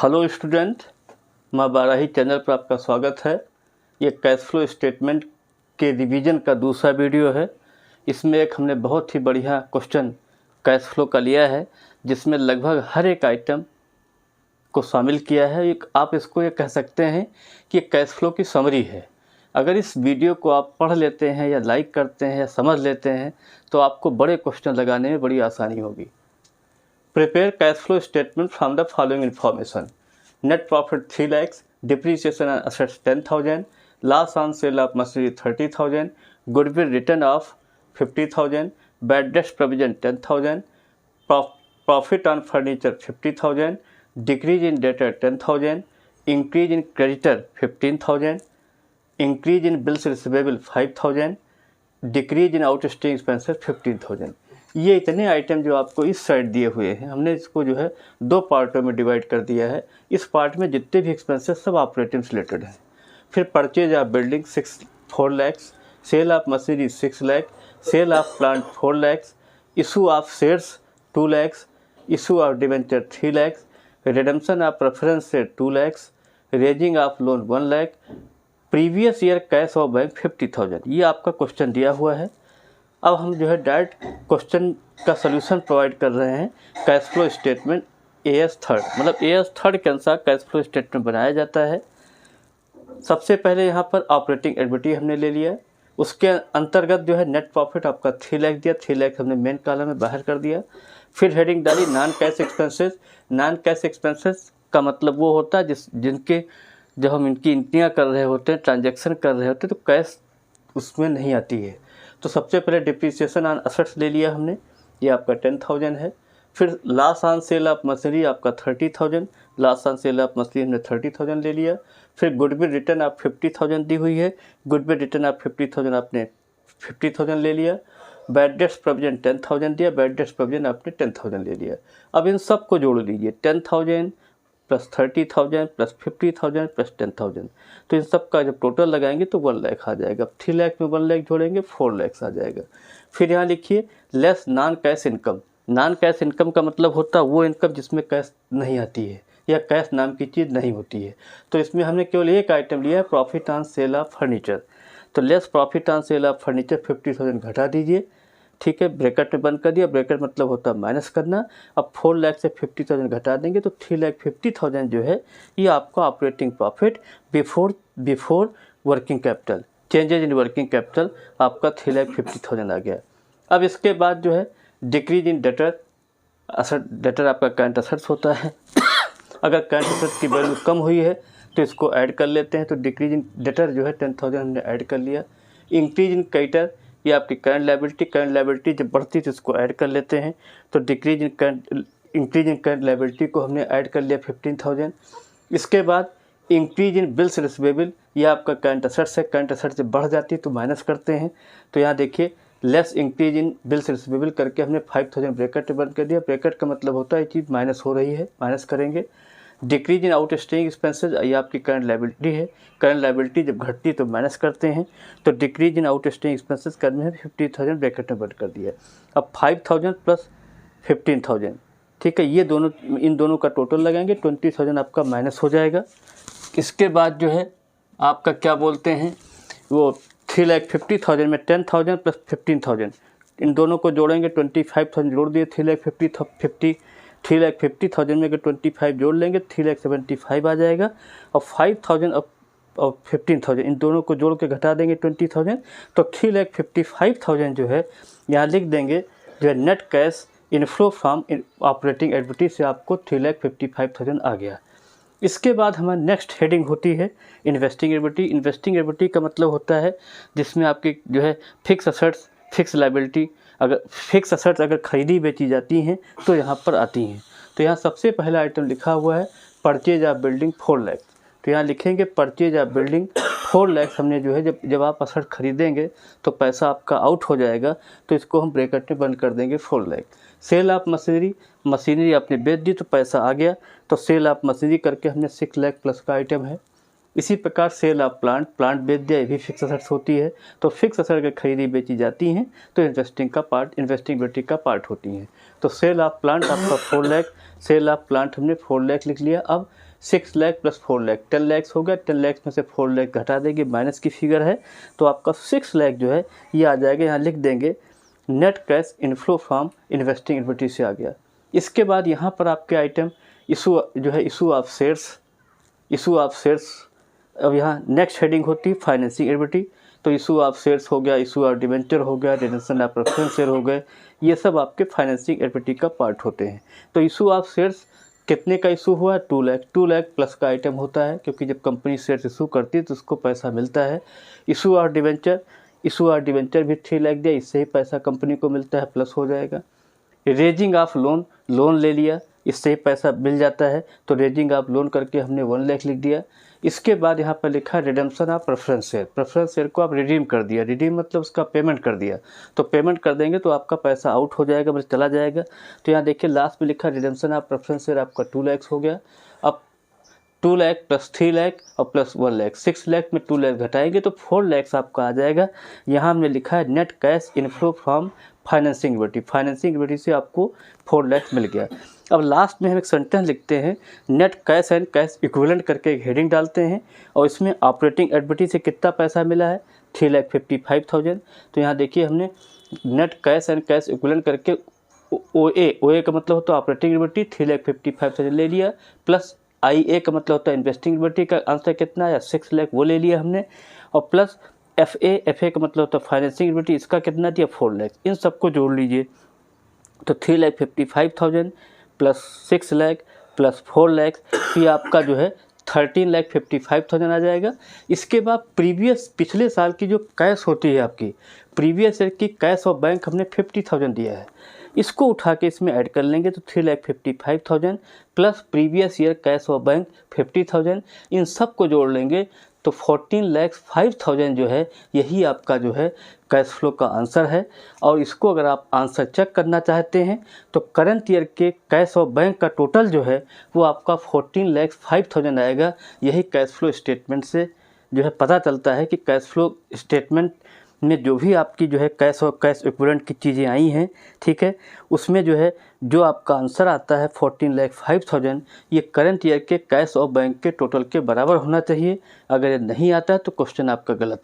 Hello student, माँ Barahi channel पर आपका स्वागत है। ये कैश फ्लो स्टेटमेंट के रिवीजन का दूसरा वीडियो है। इसमें एक हमने बहुत ही बढ़िया क्वेश्चन कैश फ्लो का लिया है, जिसमें लगभग हर एक आइटम को शामिल किया है। आप इसको ये कह सकते हैं कि कैश फ्लो की समरी है। अगर इस वीडियो को आप पढ़ लेते हैं या लाइक करते हैं या समझ लेते हैं तो आपको बड़े क्वेश्चन लगाने में बड़ी आसानी होगी। Prepare cash flow statement from the following information: net profit 3 lakhs, depreciation and assets 10,000, loss on sale of machinery 30,000, goodwill written off 50,000, bad debts provision 10,000, profit on furniture 50,000, decrease in debtor 10,000, increase in creditor 15,000, increase in bills receivable 5,000, decrease in outstanding expenses 15,000। ये इतने item जो आपको इस side दिए हुए हैं, हमने इसको जो है दो पार्टों में डिवाइड कर दिया है। इस पार्ट में जितने भी एक्सपेंसेस सब ऑपरेटिंग से रिलेटेड हैं। फिर purchase of building 4 lakhs, sale of machinery 6 lakh, sale of plant 4 lakhs, issue of shares 2 lakhs, issue of debenture 3 lakhs, redemption of preference से 2 lakhs, raising of loan 1 lakh, previous year cash of bank 50,000। ये आपका question दिया हुआ है। अब हम जो है डायरेक्ट क्वेश्चन का सलूशन प्रोवाइड कर रहे हैं। कैश फ्लो स्टेटमेंट AS 3, मतलब AS 3 के अनुसार कैश फ्लो स्टेटमेंट बनाया जाता है। सबसे पहले यहाँ पर ऑपरेटिंग एक्टिविटी हमने ले लिया। उसके अंतर्गत जो है नेट प्रॉफिट आपका 3 लाख दिया। 3 लाख हमने मेन कॉलम में बाहर कर दिया। फिर हेडिंग डाली non cash expenses. Non cash expenses का मतलब वो होता है जिनके जब हम इनकी एंट्रियाँ कर रहे होते हैं, ट्रांजेक्शन कर रहे होते हैं, तो कैश उसमें नहीं आती है। तो सबसे पहले डिप्रिसिएशन ऑन असेट्स ले लिया हमने, ये आपका 10,000 है। फिर loss on sale of machinery आपका 30,000, loss on sale of machinery हमने 30,000 ले लिया। फिर गुडविल रिटर्न आप 50,000 दी हुई है, गुडविल रिटर्न आप 50,000 आपने 50,000 ले लिया। बैड डेट्स प्रोविजन 10,000 दिया, बैड डेट्स प्रोविजन आपने 10,000 ले लिया। अब इन सब को जोड़ लीजिए, 10,000 प्लस 30,000 प्लस 50,000 प्लस 10,000, तो इन सब का जब टोटल लगाएंगे तो 1 लाख आ जाएगा। 3 लाख में 1 लाख जोड़ेंगे 4 लाख आ जाएगा। फिर यहाँ लिखिए less non cash income. Non cash income का मतलब होता है वो इनकम जिसमें कैश नहीं आती है या कैश नाम की चीज़ नहीं होती है। तो इसमें हमने केवल एक आइटम लिया है, profit on sale of furniture. तो less profit on sale of furniture 50,000 घटा दीजिए, ठीक है, ब्रैकेट में बंद कर दिया। ब्रैकेट मतलब होता है माइनस करना। अब 4 लाख से 50,000 घटा देंगे तो 3,50,000 जो है ये आपका operating profit before working capital, changes in working capital आपका 3,50,000 आ गया। अब इसके बाद जो है डिक्रीज इन डेटर। डेटर आपका करंट असेट्स होता है। अगर करंट असेट्स की वैल्यू कम हुई है तो इसको ऐड कर लेते हैं। तो डिक्रीज इन डेटर जो है 10,000 हमने ऐड कर लिया। इंक्रीज इन क्रेडिटर, ये आपकी करंट लायबिलिटी जब बढ़ती है तो इसको ऐड कर लेते हैं। तो इंक्रीज इन करंट लायबिलिटी को हमने ऐड कर लिया 15,000। इसके बाद इंक्रीज इन बिल्स रिसीवेबल, ये आपका करंट असेट्स है। करंट असेट्स जब बढ़ जाती है तो माइनस करते हैं। तो यहाँ देखिए less increase in bills receivable करके हमने 5,000 ब्रैकेट बंद कर दिया। ब्रैकेट का मतलब होता है ये चीज़ माइनस हो रही है, माइनस करेंगे। डिक्रीज इन आउटस्टैंडिंग एक्सपेंसेस, ये आपकी करंट लायबिलिटी है। करंट लायबिलिटी जब घटती है तो माइनस करते हैं। तो डिक्रीज इन आउटस्टैंडिंग एक्सपेंसेस करने में 50,000 ब्रैकेट में बंद कर दिया। अब 5,000 प्लस 15,000, ठीक है, ये दोनों, इन दोनों का टोटल लगाएंगे 20,000 आपका माइनस हो जाएगा। इसके बाद जो है आपका क्या बोलते हैं वो 3,50,000 में 10,000 प्लस 15,000, इन दोनों को जोड़ेंगे 25,000 जोड़ दिए। 3,50,000 में अगर 25 जोड़ लेंगे 3,75,000 आ जाएगा। और 5,000 और 15,000 इन दोनों को जोड़ के घटा देंगे 20,000, तो 3,55,000 जो है यहाँ लिख देंगे जो है net cash inflow from operating activity से आपको 3,55,000 आ गया। इसके बाद हमारी नेक्स्ट हेडिंग होती है इन्वेस्टिंग एक्टिविटी। इन्वेस्टिंग एक्टिविटी का मतलब होता है जिसमें आपकी जो है फिक्स असेट्स, फिक्स लायबिलिटी, अगर फिक्स असेट्स अगर खरीदी बेची जाती हैं तो यहाँ पर आती हैं। तो यहाँ सबसे पहला आइटम लिखा हुआ है परचेज ऑफ बिल्डिंग 4 लाख। तो यहाँ लिखेंगे परचेज ऑफ बिल्डिंग 4 लाख। हमने जो है जब आप असेट खरीदेंगे तो पैसा आपका आउट हो जाएगा, तो इसको हम ब्रैकेट में बंद कर देंगे 4 लाख। सेल ऑफ मशीनरी आपने बेच दी तो पैसा आ गया, तो सेल ऑफ मशीनरी करके हमने 6 लाख प्लस का आइटम है। इसी प्रकार सेल ऑफ प्लांट, प्लांट बेच दिया, ये भी फिक्स असेट्स होती है। तो फिक्स असेट अगर खरीदी बेची जाती हैं तो इन्वेस्टिंग का पार्ट होती हैं। तो सेल ऑफ प्लांट आपका 4 लाख, सेल ऑफ प्लांट हमने 4 लाख लिख लिया। अब 6 लाख प्लस 4 लाख 10 लाख हो गया। 10 लाख में से 4 लाख घटा देंगे, माइनस की फिगर है, तो आपका 6 लाख जो है ये आ जाएगा। यहाँ लिख देंगे net cash inflow from investing activity से आ गया। इसके बाद यहाँ पर आपके आइटम इशू जो है इशू ऑफ शेयर्स। अब यहाँ नेक्स्ट हेडिंग होती है फाइनेंसिंग एक्टिविटी। तो इशू ऑफ शेयर्स हो गया, इशू ऑफ डिवेंचर हो गया, रिडेम्पशन ऑफ प्रेफरेंस शेयर हो गए, ये सब आपके फाइनेंसिंग एक्टिविटी का पार्ट होते हैं। तो इशू ऑफ शेयर्स कितने का इशू हुआ? 2 लाख। 2 लाख प्लस का आइटम होता है, क्योंकि जब कंपनी शेयर्स इशू करती है तो उसको पैसा मिलता है। इशू ऑफ डिवेंचर भी 3 लाख दिया, इससे ही पैसा कंपनी को मिलता है, प्लस हो जाएगा। रेजिंग ऑफ लोन ले लिया, इससे ही पैसा मिल जाता है, तो रेजिंग ऑफ लोन करके हमने 1 लाख लिख दिया। इसके बाद यहाँ पर लिखा रिडेम्पशन ऑफ प्रेफरेंस शेयर को आप रिडीम कर दिया। रिडीम मतलब उसका पेमेंट कर दिया, तो पेमेंट कर देंगे तो आपका पैसा आउट हो जाएगा, मतलब चला जाएगा। तो यहाँ देखिए लास्ट में लिखा रिडेम्पशन ऑफ प्रेफरेंस शेयर आपका 2 लाख हो गया। अब 2 लाख प्लस 3 लाख और प्लस 1 लाख, 6 लाख में 2 लाख घटाएंगे तो 4 लाख आपका आ जाएगा। यहाँ हमने लिखा है net cash inflow from financing activity से आपको 4 लाख मिल गया। अब लास्ट में हम एक सेंटेंस लिखते हैं, net cash and cash equivalent करके एक हेडिंग डालते हैं, और इसमें ऑपरेटिंग एक्टिविटी से कितना पैसा मिला है? 3,55,000। तो यहाँ देखिए हमने net cash and cash equivalent करके OA का मतलब होता है ऑपरेटिंग एक्टिविटी, 3,55,000 ले लिया, प्लस IA का मतलब होता है इन्वेस्टिंग एक्टिविटी का आंसर कितना है? 6 लाख, वो ले लिया हमने, और प्लस FA का मतलब होता है फाइनेंसिंग एक्टिविटी, इसका कितना दिया? 4 लाख। इन सबको जोड़ लीजिए तो 3,55,000 प्लस 6 लाख प्लस 4 लाख, ये आपका जो है 13,55,000 आ जाएगा। इसके बाद पिछले साल की जो कैश होती है आपकी, प्रीवियस ईयर की कैश और बैंक हमने 50,000 दिया है, इसको उठा के इसमें ऐड कर लेंगे तो 3,55,000 प्लस प्रीवियस ईयर कैश और बैंक 50,000, इन सब को जोड़ लेंगे तो 14,05,000 जो है यही आपका जो है कैश फ्लो का आंसर है। और इसको अगर आप आंसर चेक करना चाहते हैं तो करंट ईयर के कैश और बैंक का टोटल जो है वो आपका 14,05,000 आएगा। यही कैश फ्लो स्टेटमेंट से जो है पता चलता है कि कैश फ्लो स्टेटमेंट में जो भी आपकी जो है कैश और कैश इक्विवेलेंट की चीज़ें आई हैं, ठीक है, उसमें जो है जो आपका आंसर आता है 14,05,000, ये करंट ईयर के कैश और बैंक के टोटल के बराबर होना चाहिए। अगर ये नहीं आता है तो क्वेश्चन आपका गलत है।